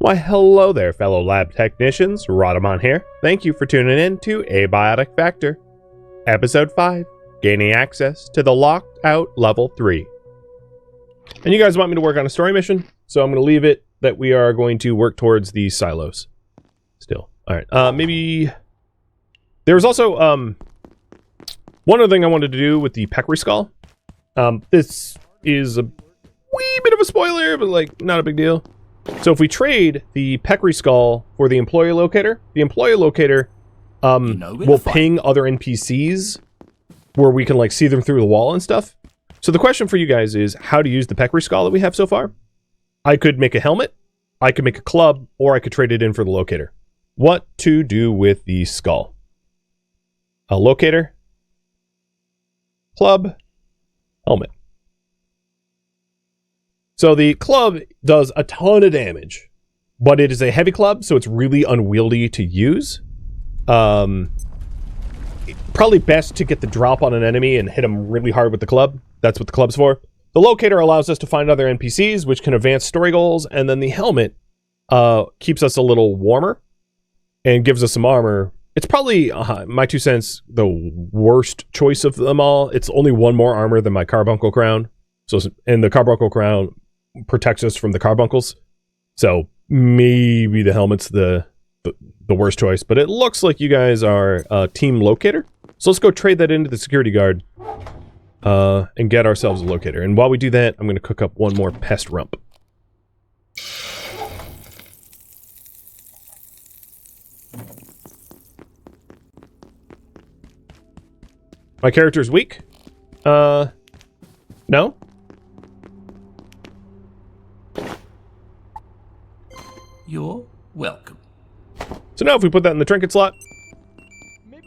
Why, hello there, fellow lab technicians. Rhadamant here. Thank you for tuning in to Abiotic Factor, Episode 5, Gaining Access to the Locked Out Level 3. And you guys want me to work on a story mission, so I'm going to leave it that we are going to work towards these silos. Still. Alright, maybe... There was also, one other thing I wanted to do with the peccary skull. This is a wee bit of a spoiler, but, like, not a big deal. So if we trade the peccary skull for the employee locator will ping other NPCs where we can, like, see them through the wall and stuff. So the question for you guys is how to use the peccary skull that we have so far. I could make a helmet, I could make a club, or I could trade it in for the locator. What to do with the skull? A locator, club, helmet. So the club does a ton of damage, but it is a heavy club, so it's really unwieldy to use. Probably best to get the drop on an enemy and hit them really hard with the club. That's what the club's for. The locator allows us to find other NPCs, which can advance story goals, and then the helmet keeps us a little warmer and gives us some armor. It's probably, my 2 cents, the worst choice of them all. It's only one more armor than my carbuncle crown. So, and the carbuncle crown protects us from the carbuncles. So maybe the helmet's the worst choice. But it looks like you guys are team locator. So let's go trade that into the security guard and get ourselves a locator. And while we do that, I'm going to cook up one more pest rump. My character's weak? No? You're welcome. So now if we put that in the trinket slot...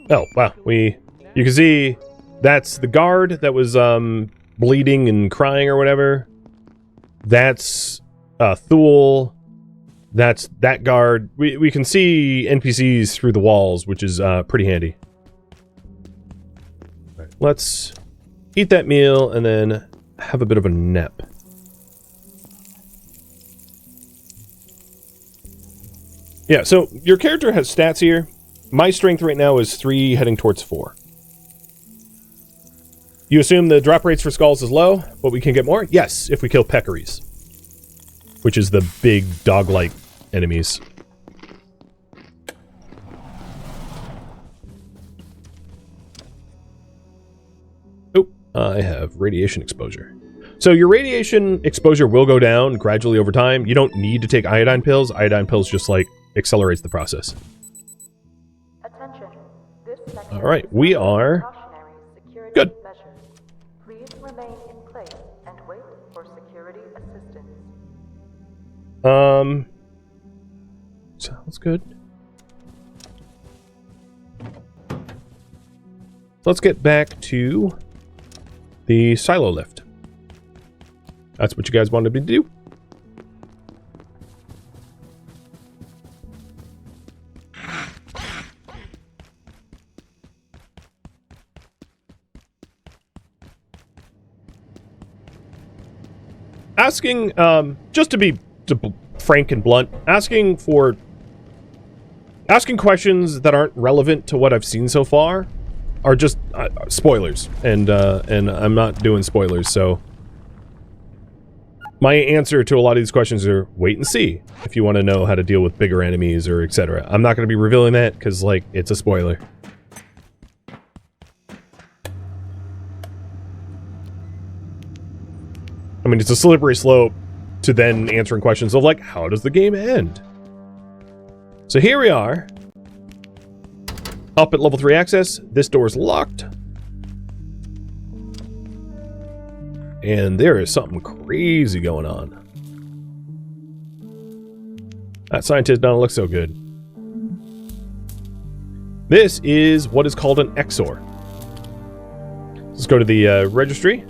Oh, wow. You can see that's the guard that was bleeding and crying or whatever. That's Thule. That's that guard. We can see NPCs through the walls, which is pretty handy. All right, let's eat that meal and then have a bit of a nap. Yeah, so your character has stats here. My strength right now is 3 heading towards 4. You assume the drop rates for skulls is low, but we can get more? Yes, if we kill peccaries. Which is the big dog-like enemies. Oh, I have radiation exposure. So your radiation exposure will go down gradually over time. You don't need to take iodine pills. Iodine pills just, like, accelerates the process. All right, we are good. Please remain in place and wait for security assistance. Sounds good. Let's get back to the silo lift. That's what you guys wanted me to do. Asking, just to be frank and blunt, asking questions that aren't relevant to what I've seen so far are just spoilers, and I'm not doing spoilers, so my answer to a lot of these questions are wait and see if you want to know how to deal with bigger enemies or etc. I'm not going to be revealing that because, like, it's a spoiler. I mean, it's a slippery slope to then answering questions of, like, how does the game end? So here we are. Up at level 3 access. This door is locked. And there is something crazy going on. That scientist doesn't look so good. This is what is called an XOR. Let's go to the registry.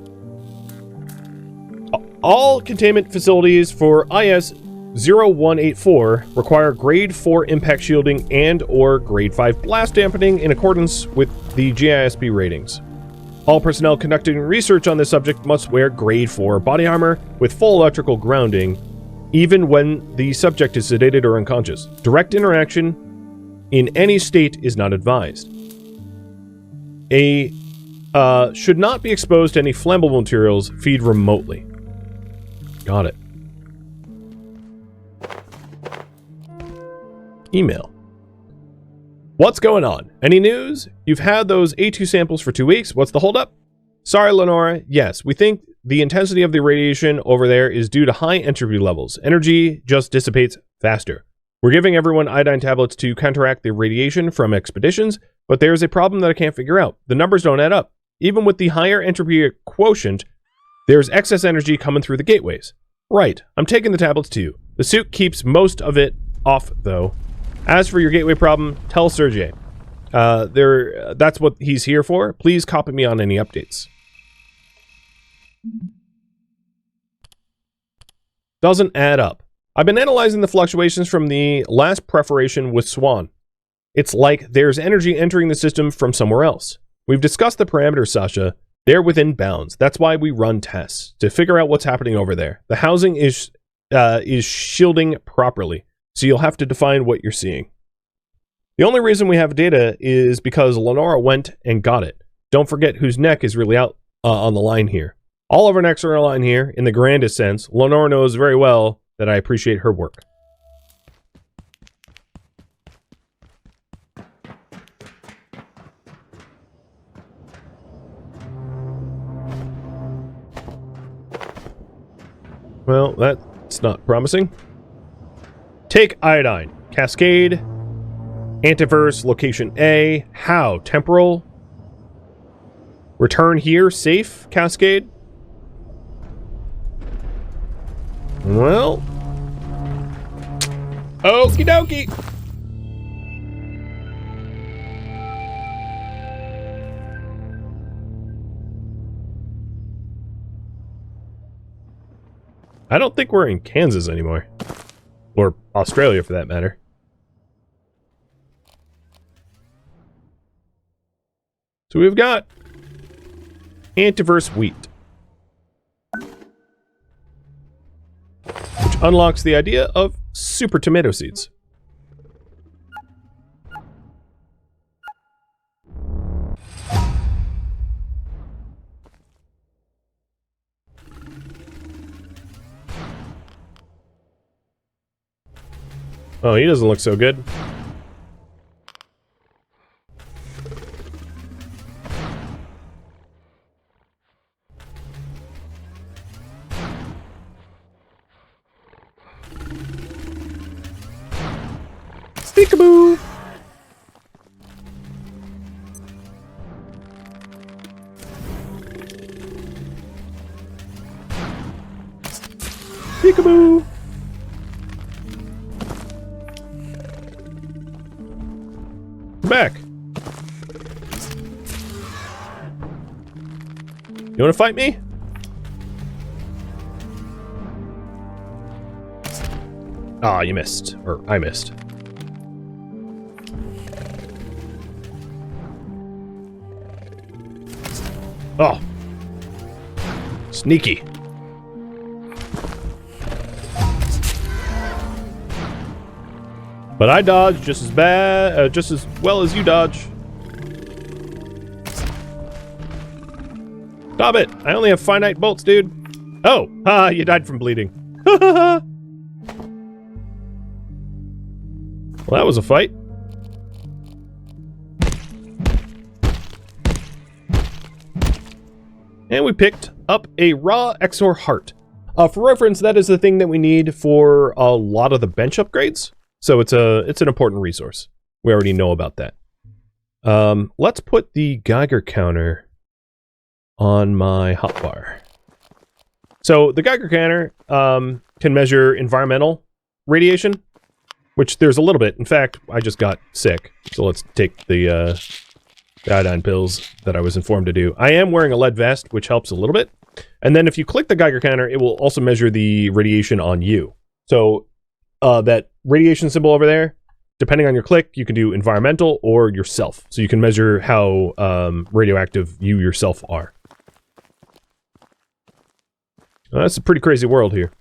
All containment facilities for IS-0184 require grade 4 impact shielding and or grade 5 blast dampening in accordance with the GISP ratings. All personnel conducting research on this subject must wear grade 4 body armor with full electrical grounding even when the subject is sedated or unconscious. Direct interaction in any state is not advised. Should not be exposed to any flammable materials. Feed remotely. Got it. Email. What's going on? Any news? You've had those A2 samples for 2 weeks. What's the holdup? Sorry, Lenora. Yes, we think the intensity of the radiation over there is due to high entropy levels. Energy just dissipates faster. We're giving everyone iodine tablets to counteract the radiation from expeditions, but there's a problem that I can't figure out. The numbers don't add up. Even with the higher entropy quotient, there's excess energy coming through the gateways. Right, I'm taking the tablets too. The suit keeps most of it off, though. As for your gateway problem, tell Sergey. That's what he's here for. Please copy me on any updates. Doesn't add up. I've been analyzing the fluctuations from the last perforation with Swan. It's like there's energy entering the system from somewhere else. We've discussed the parameters, Sasha. They're within bounds. That's why we run tests, to figure out what's happening over there. The housing is shielding properly, so you'll have to define what you're seeing. The only reason we have data is because Lenora went and got it. Don't forget whose neck is really out on the line here. All of our necks are on the line here, in the grandest sense. Lenora knows very well that I appreciate her work. Well, that's not promising. Take iodine. Cascade. Antiverse. Location A. How? Temporal. Return here. Safe. Cascade. Well. Okie dokie. I don't think we're in Kansas anymore. Or Australia, for that matter. So we've got Antiverse Wheat, which unlocks the idea of super tomato seeds. Oh, he doesn't look so good. Peekaboo! Peekaboo! Back. You want to fight me? Ah, you missed. Or I missed. Oh. Sneaky. But I dodge just as bad, just as well as you dodge. Stop it! I only have finite bolts, dude. Oh, you died from bleeding. Well, that was a fight. And we picked up a raw Exor heart. For reference, that is the thing that we need for a lot of the bench upgrades. So it's an important resource. We already know about that. Let's put the Geiger counter on my hotbar. So the Geiger counter can measure environmental radiation, which there's a little bit. In fact, I just got sick, so let's take the iodine pills that I was informed to do. I am wearing a lead vest, which helps a little bit. And then if you click the Geiger counter, it will also measure the radiation on you. So that radiation symbol over there, depending on your click, you can do environmental or yourself. So you can measure how radioactive you yourself are. That's a pretty crazy world here.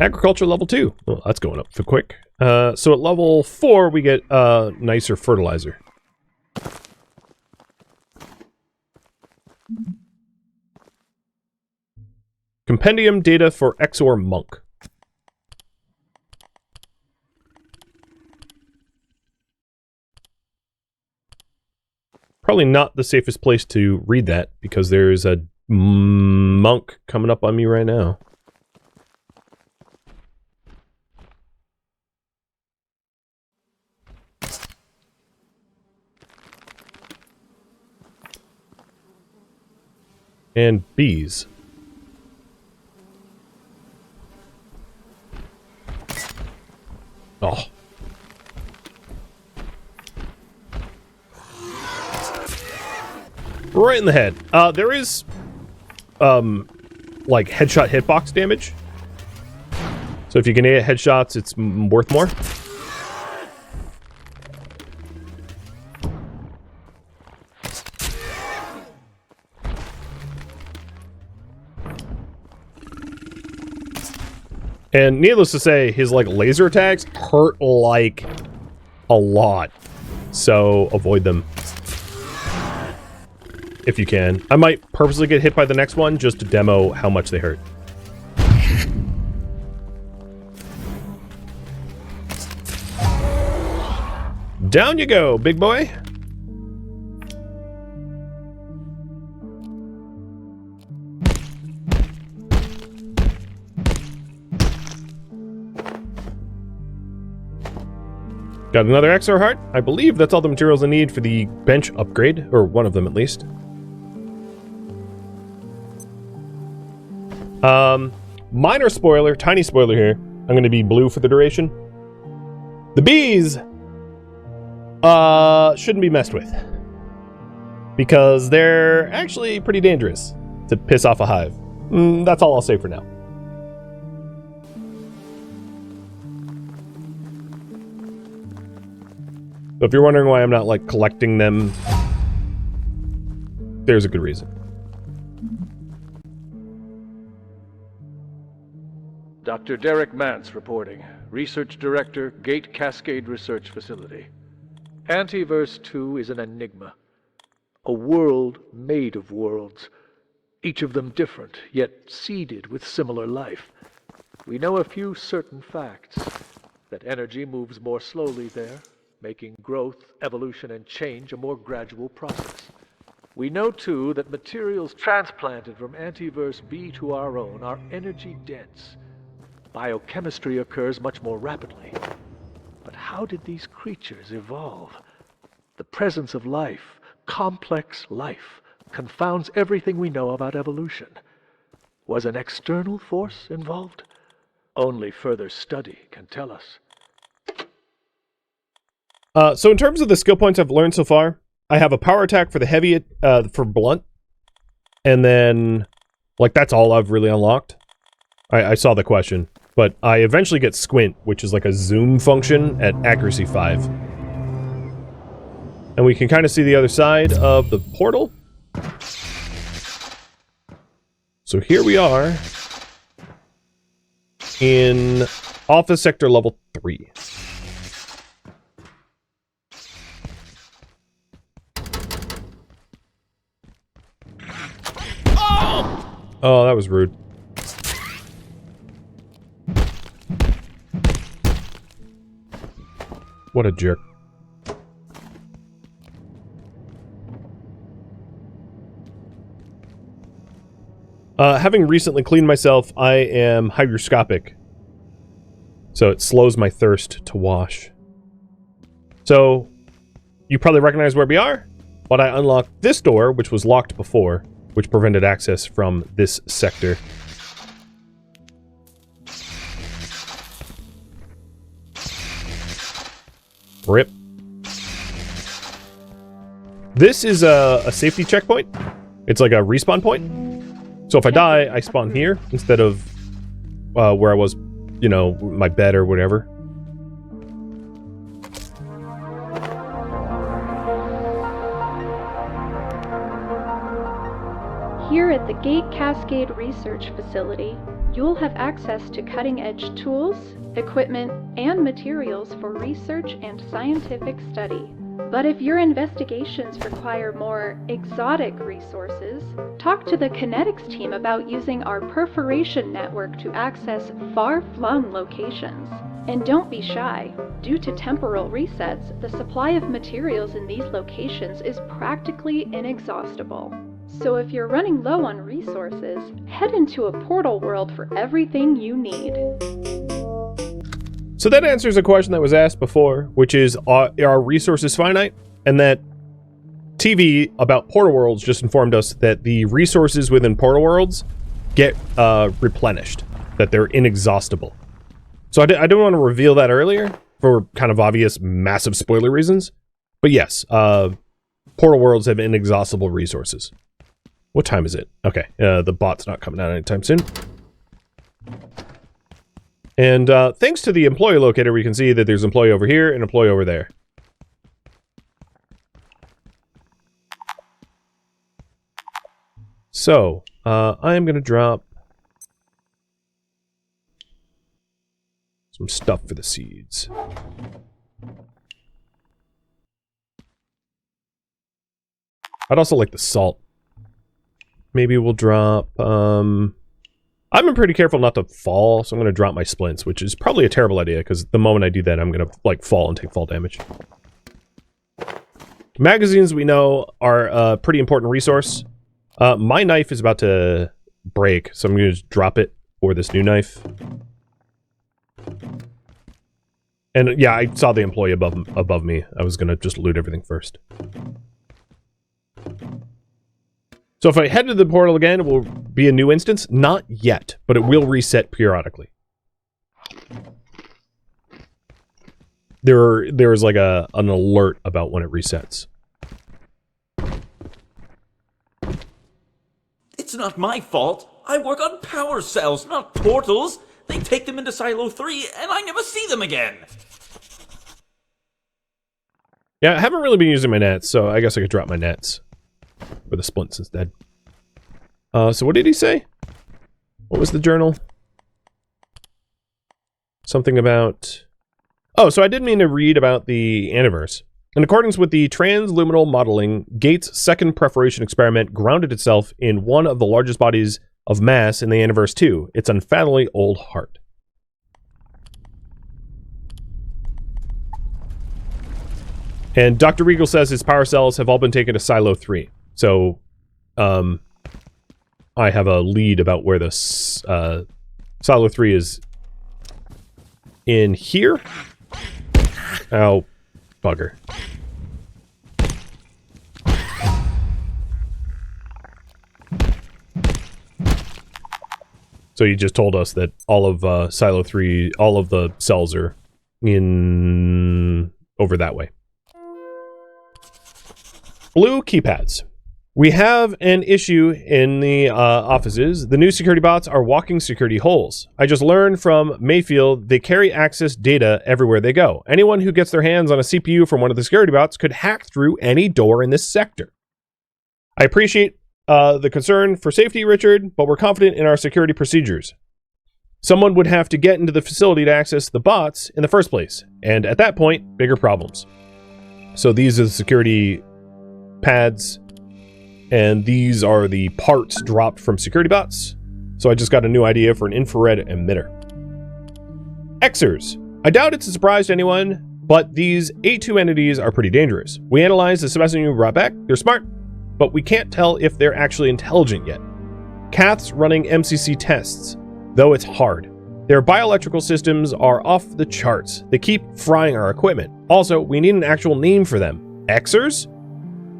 Agriculture level 2. Well, that's going up for quick. So at level 4, we get nicer fertilizer. Compendium data for Exor Monk. Probably not the safest place to read that, because there's a monk coming up on me right now. And bees. Oh. Right in the head. There is, like, headshot hitbox damage. So if you can hit headshots, it's worth more. And needless to say, his, like, laser attacks hurt, like, a lot. So avoid them. If you can. I might purposely get hit by the next one just to demo how much they hurt. Down you go, big boy. Got another Exor Heart. I believe that's all the materials I need for the bench upgrade, or one of them at least. Minor spoiler, tiny spoiler here. I'm going to be blue for the duration. The bees shouldn't be messed with, because they're actually pretty dangerous to piss off a hive. That's all I'll say for now. So if you're wondering why I'm not, like, collecting them, there's a good reason. Dr. Derek Mance reporting. Research Director, Gate Cascade Research Facility. Antiverse 2 is an enigma. A world made of worlds. Each of them different, yet seeded with similar life. We know a few certain facts. That energy moves more slowly there, making growth, evolution, and change a more gradual process. We know, too, that materials transplanted from Antiverse B to our own are energy-dense. Biochemistry occurs much more rapidly. But how did these creatures evolve? The presence of life, complex life, confounds everything we know about evolution. Was an external force involved? Only further study can tell us. So in terms of the skill points I've learned so far, I have a power attack for the heavy, for blunt, and then, like, that's all I've really unlocked. I saw the question, but I eventually get squint, which is like a zoom function at accuracy 5. And we can kind of see the other side of the portal. So here we are in office sector level 3. Oh, that was rude. What a jerk. Having recently cleaned myself, I am hygroscopic. So it slows my thirst to wash. So, you probably recognize where we are, but I unlocked this door, which was locked before, which prevented access from this sector. Rip. This is a safety checkpoint. It's like a respawn point. So if I die, I spawn here instead of where I was, you know, my bed or whatever. Here at the Gate Cascade Research Facility, You'll have access to cutting-edge tools, equipment, and materials for research and scientific study. But if your investigations require more exotic resources, talk to the kinetics team about using our perforation network to access far-flung locations. And don't be shy. Due to temporal resets, the supply of materials in these locations is practically inexhaustible. So if you're running low on resources, head into a portal world for everything you need. So that answers a question that was asked before, which is, are resources finite? And that TV about portal worlds just informed us that the resources within portal worlds get replenished, that they're inexhaustible. So I didn't want to reveal that earlier for kind of obvious, massive spoiler reasons. But yes, portal worlds have inexhaustible resources. What time is it? Okay, the bot's not coming out anytime soon. And thanks to the employee locator, we can see that there's employee over here and employee over there. So, I am going to drop some stuff for the seeds. I'd also like the salt. Maybe we'll drop, I've been pretty careful not to fall, so I'm going to drop my splints, which is probably a terrible idea, because the moment I do that, I'm going to, like, fall and take fall damage. Magazines, we know, are a pretty important resource. My knife is about to break, so I'm going to just drop it for this new knife. And, yeah, I saw the employee above me. I was going to just loot everything first. So if I head to the portal again, it will be a new instance? Not yet, but it will reset periodically. There's like an alert about when it resets. It's not my fault. I work on power cells, not portals. They take them into Silo 3, and I never see them again. Yeah, I haven't really been using my nets, so I guess I could drop my nets. For the splints instead. So what did he say? What was the journal? Something about... Oh, so I did mean to read about the Aniverse. In accordance with the transluminal modeling, Gates' second perforation experiment grounded itself in one of the largest bodies of mass in the Aniverse 2, its unfathomably old heart. And Dr. Regal says his power cells have all been taken to Silo 3. So, I have a lead about where the Silo 3 is in here. Oh, bugger. So you just told us that all of Silo 3, all of the cells are in over that way. Blue keypads. We have an issue in the offices. The new security bots are walking security holes. I just learned from Mayfield they carry access data everywhere they go. Anyone who gets their hands on a CPU from one of the security bots could hack through any door in this sector. I appreciate the concern for safety, Richard, but we're confident in our security procedures. Someone would have to get into the facility to access the bots in the first place, and at that point, bigger problems. So these are the security pads, and these are the parts dropped from security bots. So I just got a new idea for an infrared emitter. Xers. I doubt it's a surprise to anyone, but these A2 entities are pretty dangerous. We analyzed the specimen you brought back. They're smart, but we can't tell if they're actually intelligent yet. Kath's running MCC tests, though it's hard. Their bioelectrical systems are off the charts. They keep frying our equipment. Also, we need an actual name for them. Xers?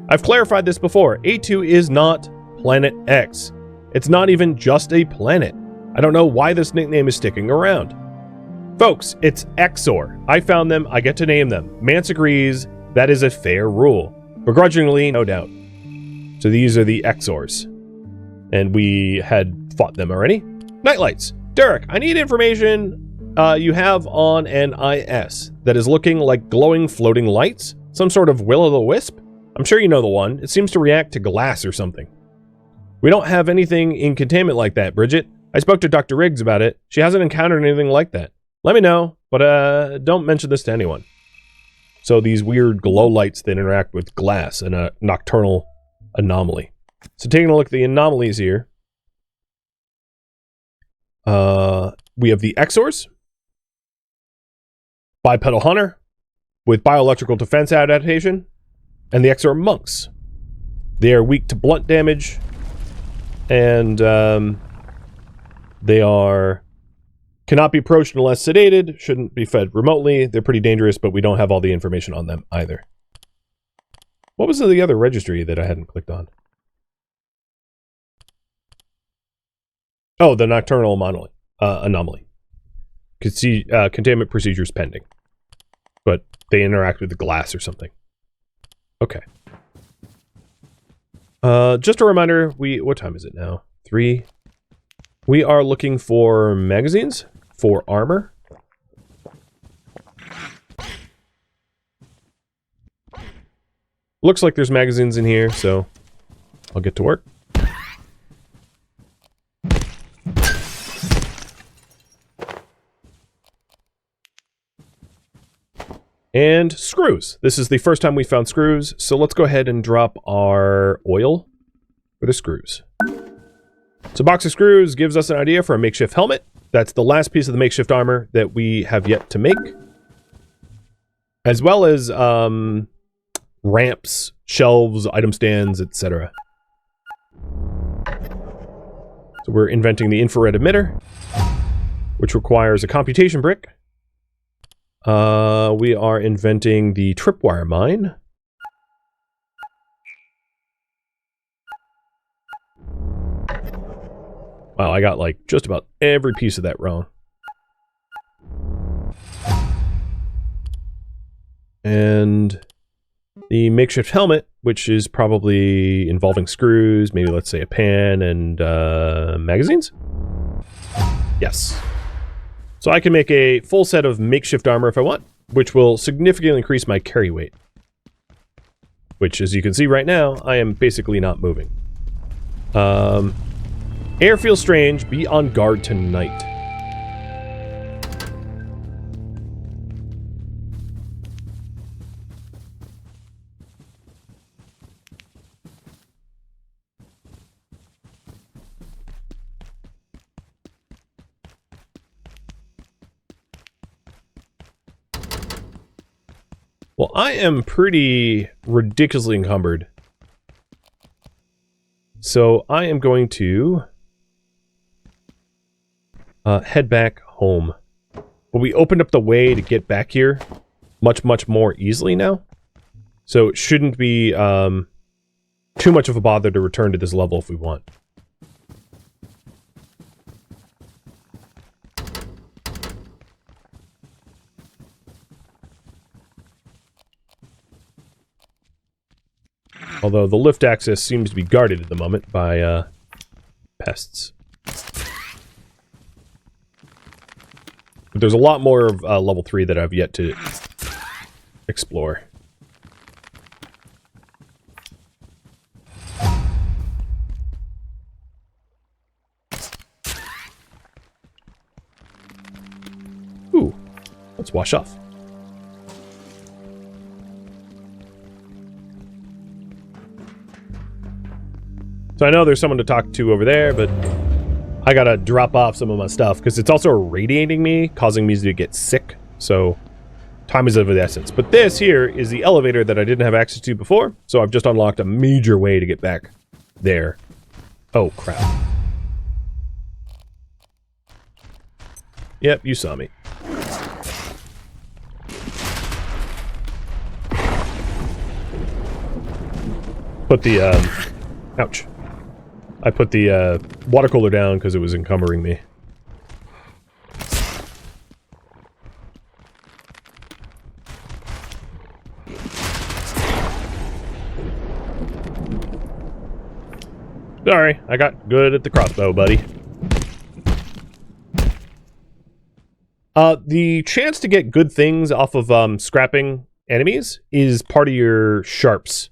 I've clarified this before. A2 is not Planet X. It's not even just a planet. I don't know why this nickname is sticking around. Folks, it's Xor. I found them, I get to name them. Mance agrees, that is a fair rule. Begrudgingly, no doubt. So these are the Xors. And we had fought them already. Nightlights. Derek, I need information you have on an IS that is looking like glowing floating lights. Some sort of will-o'-the-wisp? I'm sure you know the one. It seems to react to glass or something. We don't have anything in containment like that, Bridget. I spoke to Dr. Riggs about it. She hasn't encountered anything like that. Let me know, but don't mention this to anyone. So these weird glow lights that interact with glass and a nocturnal anomaly. So taking a look at the anomalies here. We have the Exors. Bipedal Hunter with bioelectrical defense adaptation. And the Exor Monks. They are weak to blunt damage. And they cannot be approached unless sedated, shouldn't be fed remotely. They're pretty dangerous, but we don't have all the information on them either. What was the other registry that I hadn't clicked on? Oh, the nocturnal anomaly. Could see containment procedures pending. But they interact with the glass or something. Okay. Just a reminder, what time is it now? 3. We are looking for magazines for armor. Looks like there's magazines in here, so I'll get to work. And screws. This is the first time we found screws, so let's go ahead and drop our oil for the screws. So a box of screws gives us an idea for a makeshift helmet. That's the last piece of the makeshift armor that we have yet to make. As well as ramps, shelves, item stands, etc. So we're inventing the infrared emitter, which requires a computation brick. We are inventing the tripwire mine. Wow, I got like just about every piece of that wrong. And the makeshift helmet, which is probably involving screws, maybe let's say a pan and magazines? Yes. So I can make a full set of makeshift armor if I want, which will significantly increase my carry weight. Which, as you can see right now, I am basically not moving. Air feels strange. Be on guard tonight. Well, I am pretty ridiculously encumbered. So I am going to head back home. But we opened up the way to get back here much, much more easily now. So it shouldn't be too much of a bother to return to this level if we want. Although the lift access seems to be guarded at the moment by pests. But there's a lot more of level 3 that I've yet to explore. Ooh, let's wash off. So I know there's someone to talk to over there, but I gotta drop off some of my stuff because it's also radiating me, causing me to get sick. So time is of the essence. But this here is the elevator that I didn't have access to before. So I've just unlocked a major way to get back there. Oh, crap. Yep, you saw me. Put the, ouch. I put the water cooler down because it was encumbering me. Sorry, I got good at the crossbow, buddy. The chance to get good things off of scrapping enemies is part of your sharps.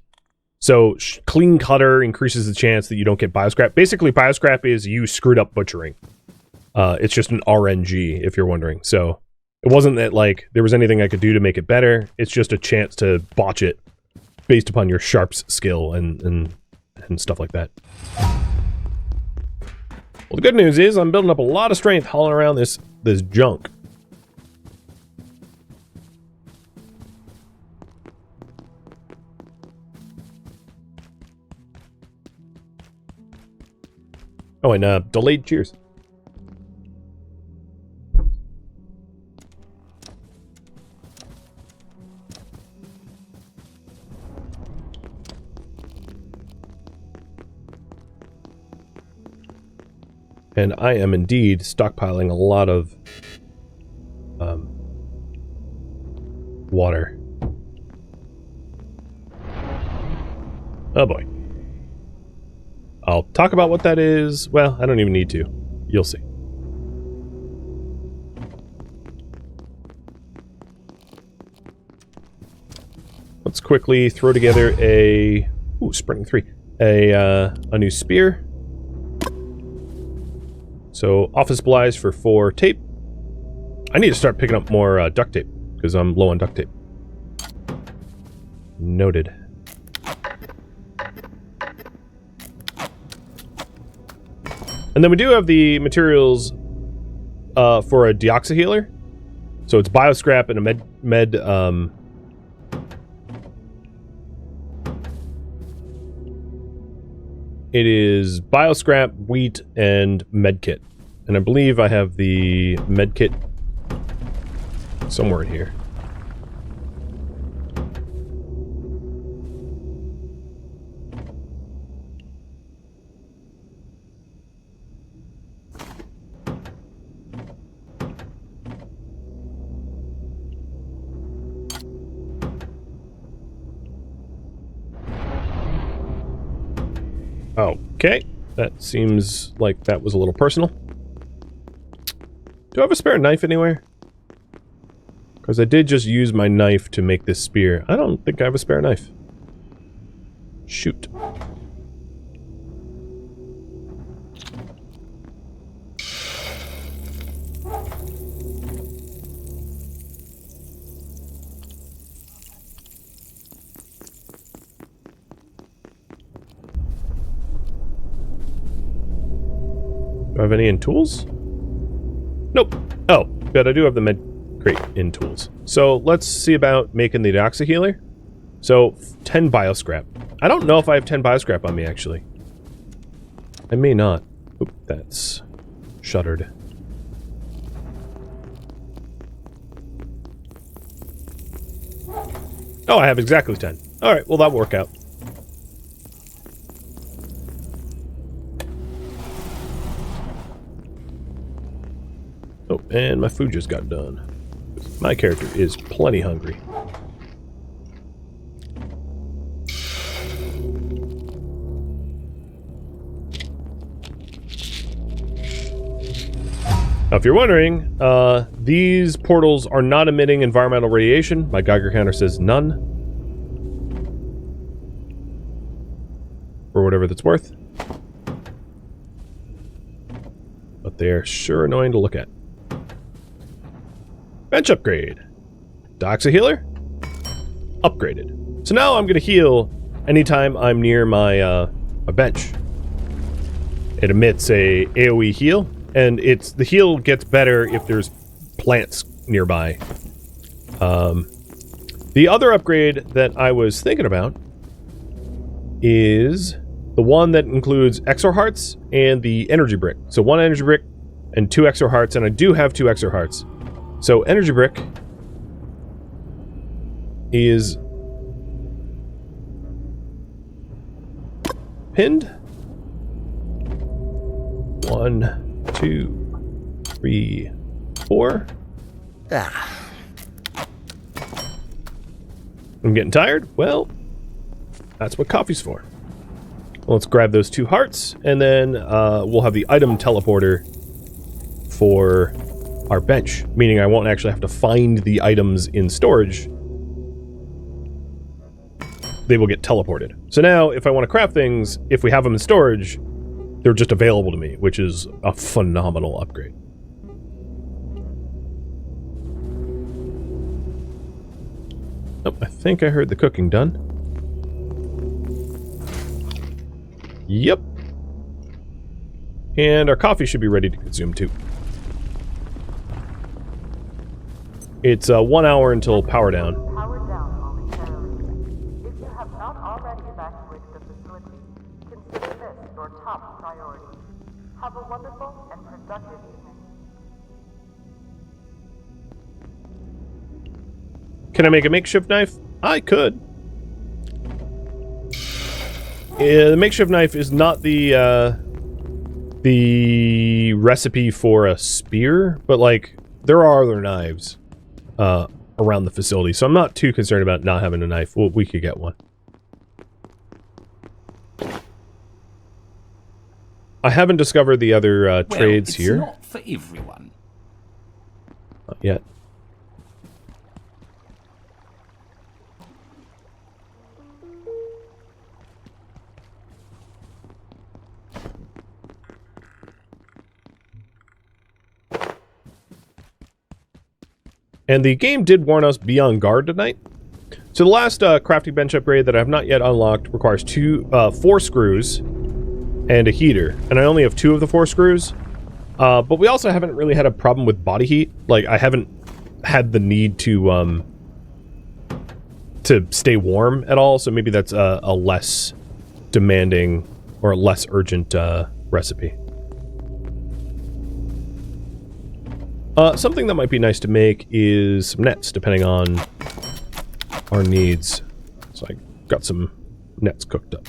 So, clean cutter increases the chance that you don't get bioscrap. Basically, bioscrap is you screwed up butchering. It's just an RNG, if you're wondering. So it wasn't that like there was anything I could do to make it better. It's just a chance to botch it based upon your sharps skill and stuff like that. Well, the good news is I'm building up a lot of strength hauling around this junk. Oh, and delayed cheers. And I am indeed stockpiling a lot of water. Oh boy. I'll talk about what that is. Well, I don't even need to. You'll see. Let's quickly throw together a... Ooh, sprinting 3. A new spear. So, office supplies for 4 tape. I need to start picking up more duct tape, because I'm low on duct tape. Noted. And then we do have the materials for a deoxy healer. So it's bioscrap and a med it is bioscrap, wheat, and medkit. And I believe I have the medkit somewhere in here. Okay, that seems like that was a little personal. Do I have a spare knife anywhere? Because I did just use my knife to make this spear. I don't think I have a spare knife. Shoot. Do I have any in tools? Nope. Oh, but I do have the med crate in tools. So let's see about making the deoxy healer. So 10 bioscrap. I don't know if I have 10 bioscrap on me actually. I may not. Oop, that's shuttered. Oh, I have exactly 10. Alright, well that'll work out. Oh, and my food just got done. My character is plenty hungry. Now, if you're wondering, these portals are not emitting environmental radiation. My Geiger counter says none. For whatever that's worth. But they're sure annoying to look at. Bench upgrade. Deoxy healer? Upgraded. So now I'm going to heal anytime I'm near my bench. It emits a AoE heal, and the heal gets better if there's plants nearby. The other upgrade that I was thinking about is the one that includes Exor Hearts and the Energy Brick. So 1 Energy Brick and 2 Exor Hearts, and I do have 2 Exor Hearts. So Energy Brick is pinned. 1, 2, 3, 4. I'm getting tired? Well, that's what coffee's for. Well, let's grab those 2 hearts, and then we'll have the item teleporter for our bench, meaning I won't actually have to find the items in storage. They will get teleported. So now, if I want to craft things, if we have them in storage, they're just available to me, which is a phenomenal upgrade. Oh, I think I heard the cooking done. Yep. And our coffee should be ready to consume too. It's 1 hour until power down. Power down momentarily. If you have not already evacuated the facility, consider this your top priority. Have a wonderful and productive evening. Can I make a makeshift knife? I could. The makeshift knife is not the recipe for a spear, but like there are other knives around the facility, so I'm not too concerned about not having a knife. Well, we could get one. I haven't discovered the other trades here. It's not for everyone. Not yet. And the game did warn us, be on guard tonight. So the last crafting bench upgrade that I have not yet unlocked requires 4 screws and a heater. And I only have 2 of the 4 screws. But we also haven't really had a problem with body heat. Like, I haven't had the need to stay warm at all. So maybe that's a less demanding or a less urgent recipe. Something that might be nice to make is some nets, depending on our needs. So I got some nets cooked up.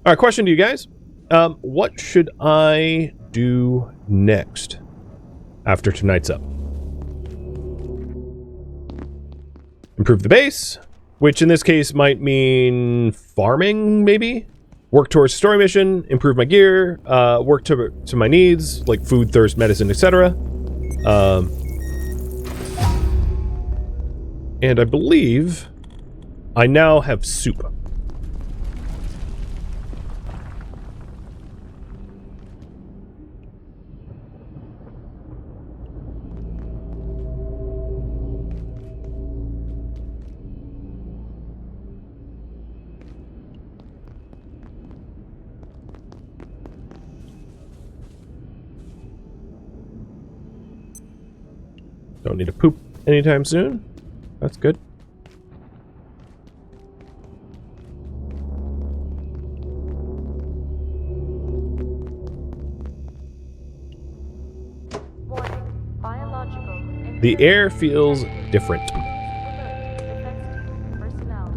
Alright, question to you guys. What should I do next after tonight's up? Improve the base, which in this case might mean farming, maybe? Work towards story mission, improve my gear, work to my needs, like food, thirst, medicine, etc. And I believe I now have soup. Don't need to poop anytime soon. That's good. Warning. Biological. The air feels different. Alert. Defense team personnel.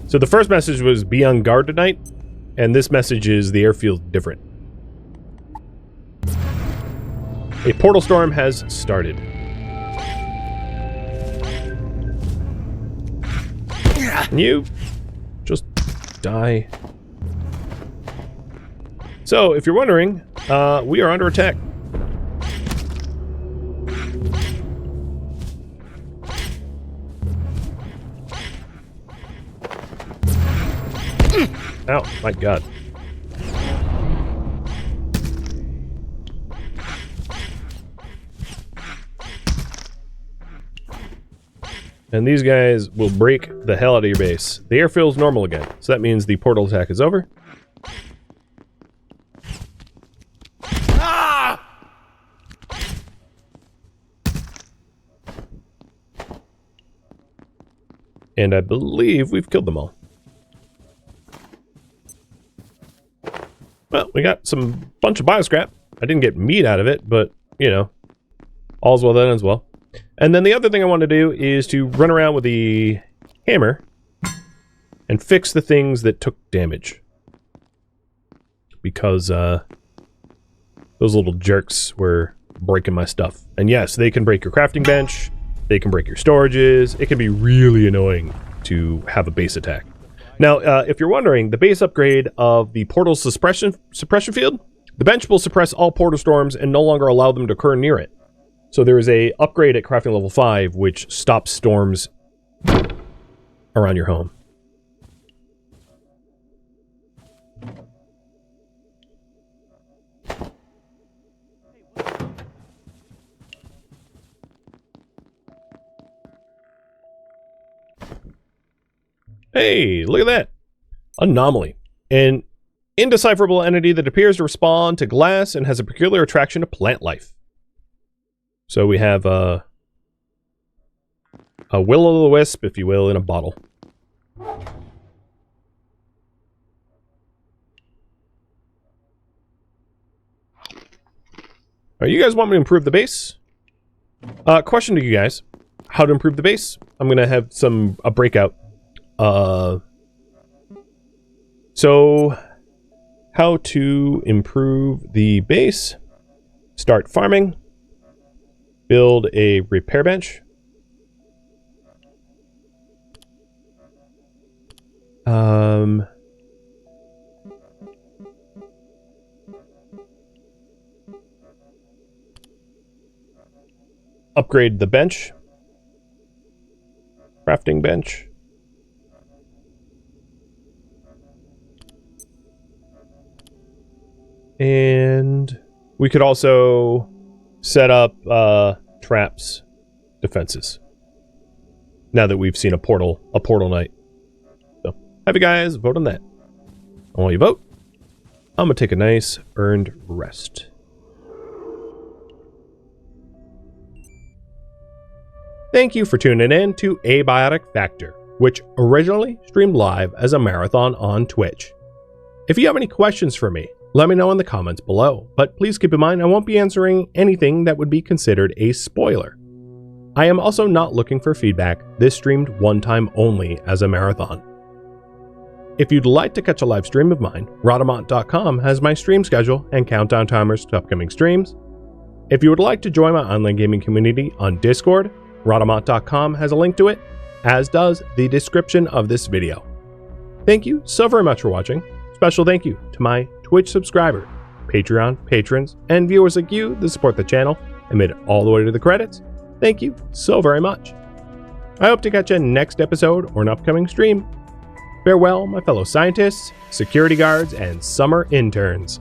So the first message was be on guard tonight, and this message is the air feels different. A portal storm has started. Can you just die? So, if you're wondering, we are under attack. Oh, my God. And these guys will break the hell out of your base. The air feels normal again, so that means the portal attack is over. Ah! And I believe we've killed them all. Well, we got some bunch of bioscrap. I didn't get meat out of it, but, you know, all's well that ends well. And then the other thing I want to do is to run around with the hammer and fix the things that took damage. Because those little jerks were breaking my stuff. And yes, they can break your crafting bench, they can break your storages. It can be really annoying to have a base attack. Now, if you're wondering, the base upgrade of the portal suppression field, the bench will suppress all portal storms and no longer allow them to occur near it. So there is a upgrade at crafting level 5 which stops storms around your home. Hey, look at that. Anomaly. An indecipherable entity that appears to respond to glass and has a peculiar attraction to plant life. So we have a will-o'-the-wisp, if you will, in a bottle. Alright, you guys want me to improve the base? Question to you guys. How to improve the base? I'm going to have a breakout. So, how to improve the base? Start farming. Build a repair bench. Upgrade the bench. Crafting bench. And we could also set up traps defenses. Now that we've seen a portal night. So have you guys vote on that. While you vote, I'm gonna take a nice earned rest. Thank you for tuning in to Abiotic Factor, which originally streamed live as a marathon on Twitch. If you have any questions for me, let me know in the comments below, but please keep in mind I won't be answering anything that would be considered a spoiler. I am also not looking for feedback. This streamed one time only as a marathon. If you'd like to catch a live stream of mine, Rhadamant.com has my stream schedule and countdown timers to upcoming streams. If you would like to join my online gaming community on Discord, Rhadamant.com has a link to it, as does the description of this video. Thank you so very much for watching. Special thank you to my Twitch subscriber, Patreon patrons, and viewers like you that support the channel and made it all the way to the credits. Thank you so very much. I hope to catch you next episode or an upcoming stream. Farewell, my fellow scientists, security guards, and summer interns.